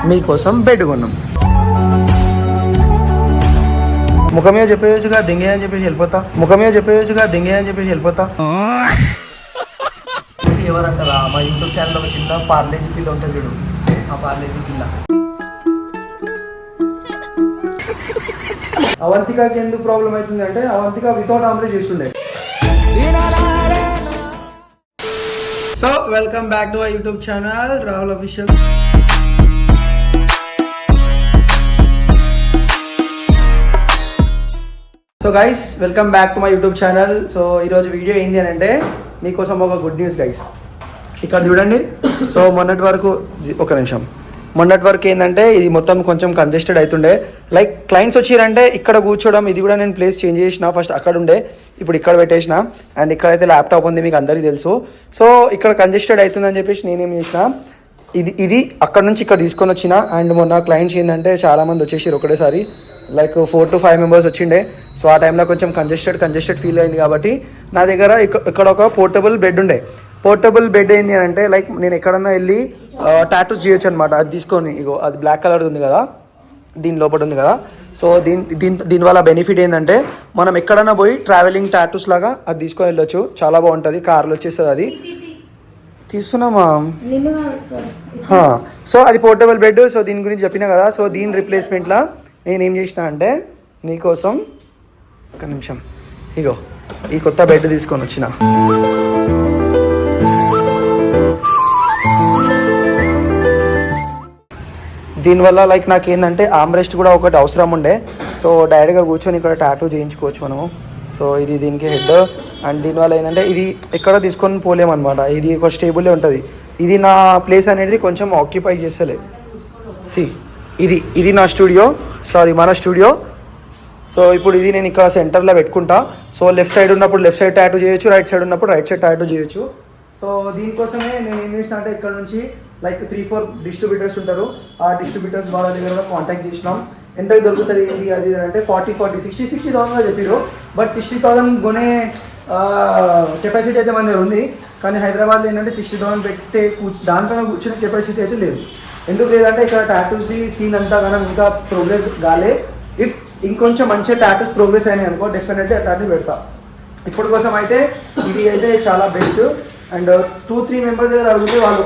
మీకోసం బెడ్ కొన్నాం. ముఖమే చెప్పేయచ్చుగా దింగే అని చెప్పేసి వెళ్ళిపోతా. ముఖమే చెప్పేయచ్చుగా దింగే అని చెప్పేసి వెళ్ళిపోతా. ఇది ఎవరంటారా? మా యూట్యూబ్ ఛానల్ ఒక చిన్న పార్లేజీ పిల్ల ఉంటుంది చూడు, ఆ పార్లేజీ పిల్ల. అవంతికకి ఎందుకు ప్రాబ్లం అవుతుంది అంటే అవంతిక వితౌట్ ఆమ్లెట్ చేస్తుండే. So welcome back to our YouTube channel Rahul official. So guys welcome back to my YouTube channel. So ఈరోజు వీడియో ఏంటి అని అంటే మీకోసం ఒక గుడ్ న్యూస్ గైస్. ఇక్కడ చూడండి. సో మొన్నటి వరకు ఏంటంటే ఇది మొత్తం కొంచెం కంజెస్టెడ్ అవుతుండే. లైక్ క్లయింట్స్ వచ్చిరంటే ఇక్కడ కూర్చోవడం, ఇది కూడా నేను ప్లేస్ చేంజ్ చేసిన. ఫస్ట్ అక్కడ ఉండే, ఇప్పుడు ఇక్కడ పెట్టేసిన. అండ్ ఇక్కడైతే ల్యాప్టాప్ ఉంది, మీకు అందరికీ తెలుసు. సో ఇక్కడ కంజెస్టెడ్ అవుతుందని చెప్పేసి నేనేం చేసిన, ఇది అక్కడ నుంచి ఇక్కడ తీసుకొని వచ్చిన. అండ్ మొన్న క్లయింట్స్ ఏంటంటే చాలామంది వచ్చేసారు ఒకటేసారి, లైక్ 4 to 5 మెంబర్స్ వచ్చిండే. సో ఆ టైంలో కొంచెం కంజెస్టెడ్ ఫీల్ అయింది కాబట్టి నా దగ్గర ఇక్కడ ఒక పోర్టబుల్ బెడ్ ఉండే. పోర్టబుల్ బెడ్ ఏంటి అని అంటే లైక్ నేను ఎక్కడన్నా వెళ్ళి టాటూస్ చేయొచ్చు అనమాట. అది తీసుకొని ఇగో అది బ్లాక్ కలర్ ఉంది కదా, దీని లోపల ఉంది కదా. సో దీనివల్ల బెనిఫిట్ ఏంటంటే మనం ఎక్కడన్నా పోయి ట్రావెలింగ్ టాటూస్ లాగా అది తీసుకొని వెళ్ళొచ్చు. చాలా బాగుంటుంది, కార్లో వచ్చేస్తుంది. అది తీస్తున్నామా? సో అది పోర్టబుల్ బెడ్. సో దీని గురించి చెప్పినా కదా. సో దీని రిప్లేస్మెంట్లో నేనేం చేసిన అంటే నీకోసం ఒక నిమిషం ఇగో ఈ కొత్త బెడ్ తీసుకొని వచ్చిన. దీనివల్ల లైక్ నాకు ఏంటంటే ఆమ్రెస్ట్ కూడా ఒకటి అవసరం ఉండే. సో డైరెక్ట్గా కూర్చొని ఇక్కడ టాటూ చేయించుకోవచ్చు మనము. సో ఇది దీనికి హెడ్. అండ్ దీనివల్ల ఏంటంటే ఇది ఎక్కడ తీసుకొని పోలేమన్నమాట. ఇది ఒక స్టేబుల్లే ఉంటుంది. ఇది నా ప్లేస్ అనేది కొంచెం ఆక్యుపై చేస్తలే. ఇది నా స్టూడియో, మన స్టూడియో. సో ఇప్పుడు ఇది నేను ఇక్కడ సెంటర్లో పెట్టుకుంటా. సో లెఫ్ట్ సైడ్ ఉన్నప్పుడు లెఫ్ట్ సైడ్ టాటూ చేయొచ్చు, రైట్ సైడ్ ఉన్నప్పుడు రైట్ సైడ్ టాటూ చేయొచ్చు. సో దీనికోసమే నేను ఏం చేసిన అంటే ఇక్కడ నుంచి లైక్ 3-4 డిస్ట్రిబ్యూటర్స్ ఉంటారు. ఆ డిస్ట్రిబ్యూటర్స్ వాళ్ళ దగ్గర కాంటాక్ట్ చేసినాం. ఎంతకు దొరుకుతుంది ఏంటి అది అంటే 60,000 చెప్పారు. బట్ 60,000 కొనే కెపాసిటీ అయితే మన దగ్గర ఉంది. కానీ హైదరాబాద్లో ఏంటంటే 60,000 పెట్టే దానిపైన కూర్చునే కెపాసిటీ అయితే లేదు. ఎందుకు లేదంటే ఇక్కడ టాటూస్ సీన్ అంతా కానీ ఇంకా ప్రోగ్రెస్ కాలే. ఇఫ్ ఇంకొంచెం మంచిగా టాటూస్ ప్రోగ్రెస్ అయినాయి అనుకో డెఫినెట్లీ అట్లాంటివి పెడతా. ఇప్పటి కోసం అయితే ఇది అయితే చాలా బెస్ట్. అండ్ 2-3 మెంబర్స్ దగ్గర అడిగితే వాళ్ళు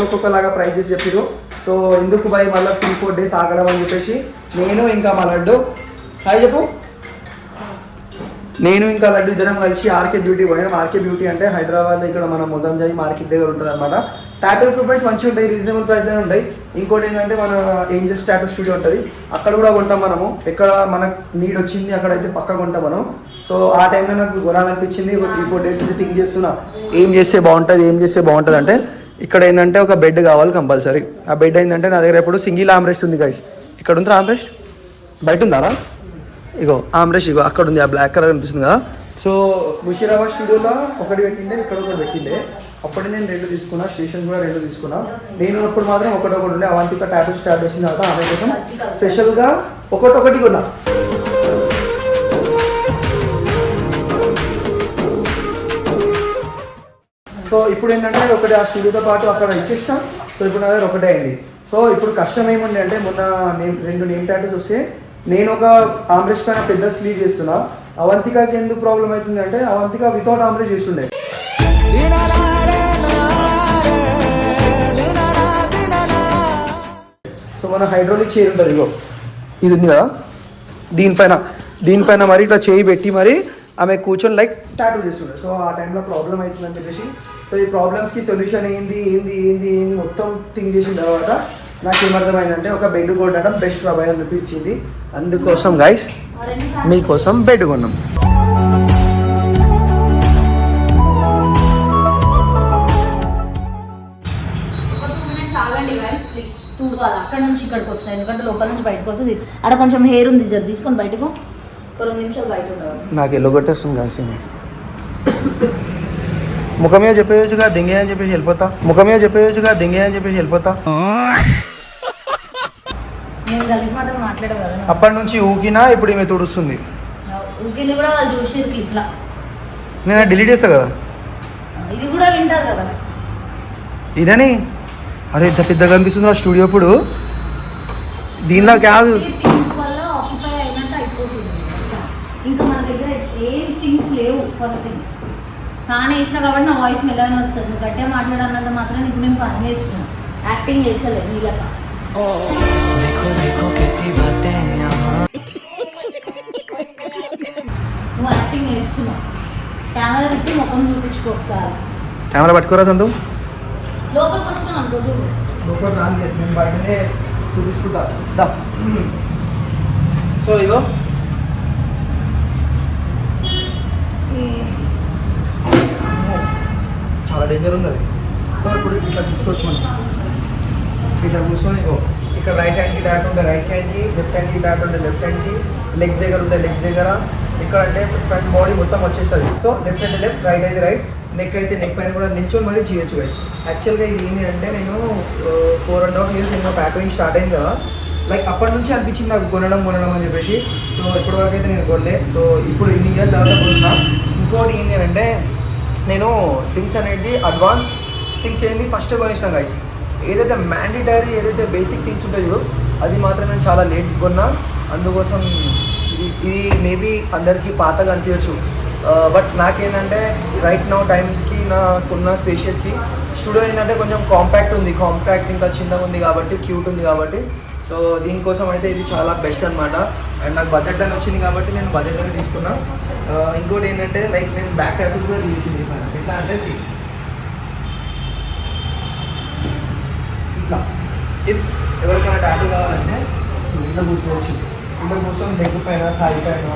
ఒక్కొక్కలాగా ప్రైజెస్ చెప్పారు. సో ఎందుకు బై మళ్ళీ 3-4 డేస్ ఆగడం అని చెప్పేసి నేను ఇంకా మా లడ్డు హాయ్ చెప్పు. నేను ఇంకా లడ్డు ఇద్దరం కలిసి ఆర్కే బ్యూటీ పోయినాం. ఆర్కే బ్యూటీ అంటే హైదరాబాద్ ఇక్కడ మన మొజంజాయి మార్కెట్ దగ్గర ఉంటుంది అనమాట. టాటూ ఎక్విప్మెంట్స్ మంచిగా ఉంటాయి, రీజనబుల్ ప్రైస్లోనే ఉంటాయి. ఇంకోటి ఏంటంటే మన ఏంజల్స్ టాటూ స్టూడియో ఉంటుంది, అక్కడ కూడా కొంటాం మనము. ఎక్కడ మనకు నీడ్ వచ్చింది అక్కడైతే పక్కా కొంటాం మనం. సో ఆ టైంలో నాకు కొనాలనిపించింది. ఒక 3-4 డేస్ నుంచి థింక్ చేస్తున్నా ఏం చేస్తే బాగుంటుంది అంటే ఇక్కడ ఏంటంటే ఒక బెడ్ కావాలి కంపల్సరీ. ఆ బెడ్ ఏంటంటే నా దగ్గర ఇప్పుడు సింగిల్ ఆమ్రెస్ట్ ఉంది గైస్. ఇక్కడ ఉంది ఆమ్రెస్ట్, బయట ఉందారా? ఇగో ఆమ్రెస్ట్ ఇగో అక్కడ ఉంది, ఆ బ్లాక్ కలర్ అనిపిస్తుంది కదా. సో ముషీరాబాద్ స్టూడియోలో ఒకటి పెట్టిండే, ఇక్కడ ఒకటి పెట్టిండే. అప్పుడు నేను 2 తీసుకున్నా, స్టేషన్ కూడా 2 తీసుకున్నా. నేను అప్పుడు మాత్రం ఒకటి ఉండే. అవంతిక టాటూ స్టార్ట్ చేసిన తర్వాత ఆమె కోసం స్పెషల్గా ఒకటి కొన్నా. సో ఇప్పుడు ఏంటంటే ఒకటి ఆ స్టూడియోతో పాటు అక్కడ ఇచ్చేస్తాం. సో ఇప్పుడు నా దగ్గర ఒకటే అయింది. సో ఇప్పుడు కష్టం ఏముంది అంటే మొన్న 2 నేమ్ టాటూస్ వస్తే నేను ఒక ఆమ్రెస్ట్ పైన పెద్ద స్లీవ్ చేస్తున్నా. అవంతికకి ఎందుకు ప్రాబ్లం అవుతుంది అంటే అవంతిక వితౌట్ ఆమ్రెస్ట్ చేస్తుండే. సో మన హైడ్రోలిక్ చైర్ ఉంటుంది, ఇగో ఇది ఉంది కదా, దీనిపైన మరి ఇట్లా చేయి పెట్టి మరి ఆమె కూర్చొని లైక్ టాటూ చేస్తుండే. సో ఆ టైంలో ప్రాబ్లం అవుతుందని చెప్పేసి సో ఈ ప్రాబ్లమ్స్కి సొల్యూషన్ ఏంది మొత్తం థింక్ చేసిన తర్వాత నాకు ఏమర్థమైందంటే ఒక బెడ్ కొనడం బెస్ట్ అబ్బాయి అనిపించింది. అందుకోసం గైస్ మీకోసం బెడ్ కొన్నాం. అక్కడ నుంచి ఇక్కడికి వస్తాయి, ఎందుకంటే లోపల నుంచి బయటకు వస్తుంది. అక్కడ కొంచెం హెయిర్ ఉంది, జర తీసుకొని బయటకు 2 నిమిషాలు బయట ఉండాలి. నాకు ఎల్లో కొట్టేస్తుంది కాసి. ముఖమే చెప్పేయచ్చుగా దింగే అని చెప్పేసి వెళ్ళిపోతా. అప్పటి నుంచి ఊకినా ఇప్పుడు ఈమె తుడుస్తుంది. ఊకింది కూడా వాళ్ళు చూసి ఇట్లా నేను డిలీట్ చేస్తా కదా. ఇది కూడా వింటారు కదా ఇదని. అరే ఇంత పెద్దగా అనిపిస్తుంది ఆ స్టూడియో. ఇప్పుడు దీనిలో కాదు. థింగ్స్ వల్ల ఆక్యుపై అయినట్టు అయిపోతుంది. ఇంకా మన దగ్గర ఏం థింగ్స్ లేవు. ఫస్ట్ థింగ్ ఫ్యాన్ వేసినా కాబట్టి నా వాయిస్ మెల్లగానే వస్తుంది. గట్టిగా మాట్లాడాలన్నంత మాత్రం ఇప్పుడు నేను పని చేస్తున్నాను, యాక్టింగ్ చేస్తలేదు నీలక. నువ్వు యాక్టింగ్ చేస్తున్నావు. కెమెరా పెట్టి ముఖం చూపించుకో ఒకసారి. కెమెరా పట్టుకోరా సంతు. లోపలికి వస్తున్నావు అనుకో చూడు. లోపల రాని నేను బయటనే చూపించుకుంటా. సో ఇగో చాలా డేంజర్ ఉంది అది. సో ఇప్పుడు ఇట్లా కూర్చోవచ్చు మనం. ఇట్లా కూర్చొని ఇక్కడ రైట్ హ్యాండ్కి టాట్ ఉంటే రైట్ హ్యాండ్కి, లెఫ్ట్ హ్యాండ్కి టాట్ ఉంటే లెఫ్ట్ హ్యాండ్కి, లెగ్స్ దగ్గర ఉంటే లెగ్స్ దగ్గర, ఇక్కడ అంటే ఫ్రంట్ బాడీ మొత్తం వచ్చేస్తుంది. సో లెఫ్ట్ అయితే లెఫ్ట్, రైట్ అయితే రైట్, నెక్ అయితే నెక్ పైన కూడా నిల్చొని మరీ చేయొచ్చు గైస్. యాక్చువల్గా ఇది ఏంటి అంటే నేను 4.5 years నేను ట్యాటోయింగ్ స్టార్ట్ అయింది కదా, లైక్ అప్పటి నుంచి అనిపించింది నాకు కొనడం అని చెప్పేసి. సో ఇప్పటివరకు అయితే నేను కొనలే. సో ఇప్పుడు ఇన్ని ఇయర్స్ తర్వాత కొన్నా. ఇంకోటి ఏంటి అంటే నేను థింగ్స్ అనేది అడ్వాన్స్ థింగ్స్ ఏంటి ఫస్ట్ కొనేసిన గైస్. ఏదైతే మ్యాండేటరీ ఏదైతే బేసిక్ థింగ్స్ ఉంటాయో అది మాత్రం నేను చాలా లేట్ కొన్నా. అందుకోసం ఇది మేబీ అందరికీ పాతగా అనిపించచ్చు, బట్ నాకేంటంటే రైట్ నౌ టైంకి నాకున్న స్పేషియస్కి స్టూడియో ఏంటంటే కొంచెం కాంపాక్ట్ ఉంది, కాంపాక్ట్ ఇంకా చిన్నగా ఉంది కాబట్టి, క్యూట్ ఉంది కాబట్టి. సో దీనికోసం అయితే ఇది చాలా బెస్ట్ అనమాట. అండ్ నాకు బడ్జెట్ అని వచ్చింది కాబట్టి నేను బడ్జెట్లోనే తీసుకున్నా. ఇంకోటి ఏంటంటే లైక్ నేను బ్యాక్ ట్యాటూ కూడా తీయించింది. ఎట్లా అంటే ఇట్లా ఇఫ్ ఎవరికైనా ట్యాటూ కావాలంటే ఇంట్లో కూర్చోవచ్చు. ఇంట్లో కూర్చొని లెగ్ పైన, థాయి పైన,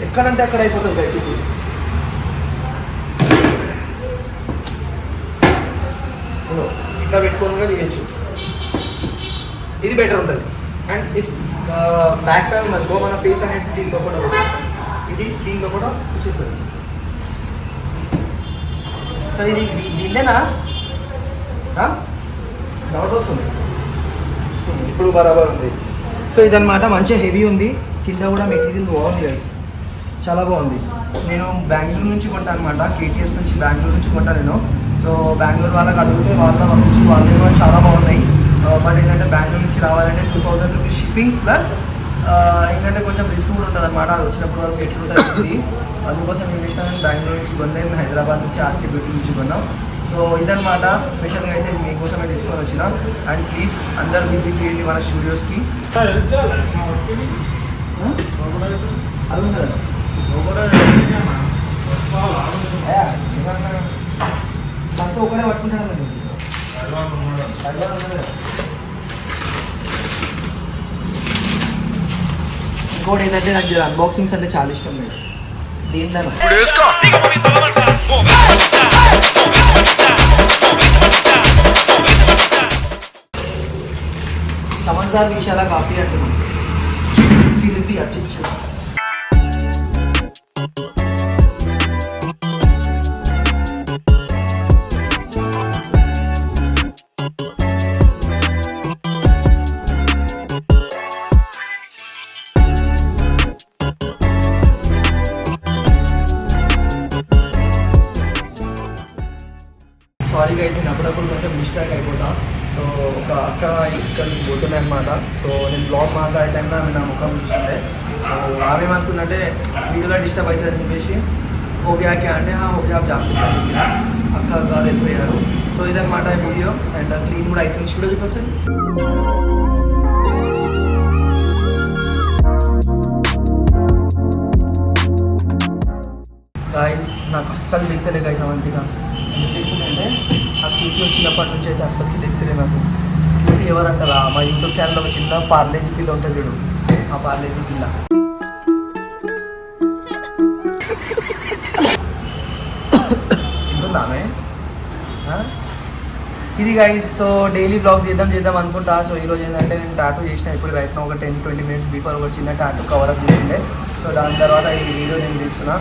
ఎక్కడంటే అక్కడ అయిపోతుంది గైస్. ఇప్పుడు ఇట్లా పెట్టుకొని కూడా తీయచ్చు. ఇది బెటర్ ఉంటుంది. అండ్ ఇఫ్ బ్యాక్ ప్యాన్ ఉందనుకో మన ఫేస్ అనేది దీంట్లో కూడా దీంట్లో కూడా వచ్చేస్తుంది. సో ఇది దీన్నేనా డౌట్ వస్తుంది. ఇప్పుడు బరాబర్ ఉంది. సో ఇదన్నమాట మంచిగా హెవీ ఉంది. కింద కూడా మెటీరియల్ బాగుంది గైస్, చాలా బాగుంది. నేను బెంగళూరు నుంచి కొంటాను అనమాట, కేటీఎస్ నుంచి బెంగళూరు నుంచి కొంటాను నేను. సో బెంగళూరు వాళ్ళకి అడిగితే వాళ్ళ పంపించి వాళ్ళు కూడా చాలా బాగున్నాయి. బట్ ఏంటంటే బెంగళూరు నుంచి రావాలంటే 2000 రూపీస్ షిప్పింగ్ ప్లస్ ఏంటంటే కొంచెం రిస్క్ కూడా ఉంటుంది అనమాట. అది వచ్చినప్పుడు వాళ్ళకి ఎట్లుంటుంది. అందుకోసం ఏం చేసినా బెంగళూరు నుంచి కొన్నాను, హైదరాబాద్ నుంచి ఆర్కే బ్యూటీ నుంచి కొన్నాం. సో ఇదన్నమాట స్పెషల్గా అయితే మీకోసమే తీసుకొని వచ్చిన. అండ్ ప్లీజ్ అందరూ విజిట్ చేయండి మన స్టూడియోస్కి. మనతో ఒకరే పట్టుకుంటాను. ఇంకోటి ఏంటంటే నాకు అన్బాక్సింగ్స్ అంటే చాలా ఇష్టం లేదు. దీంట్లో समझदार विषयाला काफी आठवण फिर भी अच्छी సారీ గైస్, నేను అప్పుడప్పుడు కొంచెం డిస్ట్రాక్ట్ అయిపోతా. సో ఒక అక్క ఇక్కడ పోతున్నాయి అనమాట. సో నేను బ్లాగ్ మాట్లాడే టైంలో ఆమె నా ముఖం చూస్తుండే. సో ఆమె ఏమనుకుందంటే వీడియోలో డిస్టర్బ్ అవుతుంది అని చెప్పేసి ఓకే ఆకే అంటే ఓకే ఆప్ చేస్తుంటాను అక్క గారు వెళ్ళిపోయారు. సో ఇదన్నమాట వీడియో. అండ్ క్లీన్ కూడా అవుతుంది. స్టూడియో చెప్పండి సార్. గాయస్ నాకు అస్సలు దిగుతలే గాయస్ అవంతిగా. ఎందుకంటే ఆ క్యూటీ వచ్చినప్పటి నుంచి అయితే అస్సలుకి దిగుతలే నాకు. క్యూటీ ఎవరంటారా, మా యూట్యూబ్ ఛానల్లో ఒక చిన్న పార్లేజీ పిల్ల ఉంటుంది చూడు, ఆ పార్లేజీ పిల్ల. ఇంటున్నామే ఇది గైస్. సో డైలీ బ్లాగ్స్ చేద్దాం అనుకుంటా. సో ఈరోజు ఏంటంటే నేను టాటూ చేసిన. ఇప్పుడు రైట్ నా ఒక 10-20 minutes బిఫోర్ ఒక చిన్న టాటూ కవరప్ చేసిండే. సో దాని తర్వాత ఈ వీడియో నేను తీస్తున్నా.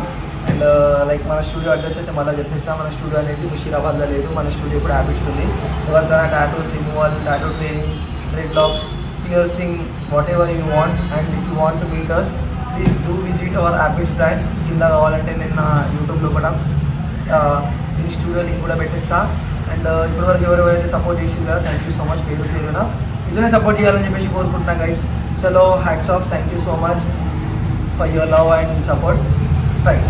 అండ్ లైక్ మన స్టూడియో అడ్రస్ అయితే మళ్ళీ చెప్పేస్తాను. మన స్టూడియో అనేది ముషీరాబాద్లో లేదు. మన స్టూడియో కూడా హ్యాబిట్స్ ఉంది. ఎవరికైనా tattoos removal, tattoo training, dreadlocks, piercing, whatever you want. And if you want to meet us please do visit our Habits branch. కింద కావాలంటే నేను నా యూట్యూబ్లో కూడా దీని స్టూడియో లింక్ కూడా పెట్టేస్తా. అండ్ ఇప్పటివరకు ఎవరెవరైతే సపోర్ట్ చేసిందో థ్యాంక్ యూ సో మచ్ పేరున. ఇతనే సపోర్ట్ చేయాలని చెప్పేసి కోరుకుంటున్నా గైస్. చలో hats off, thank you so much for your love and support. Right.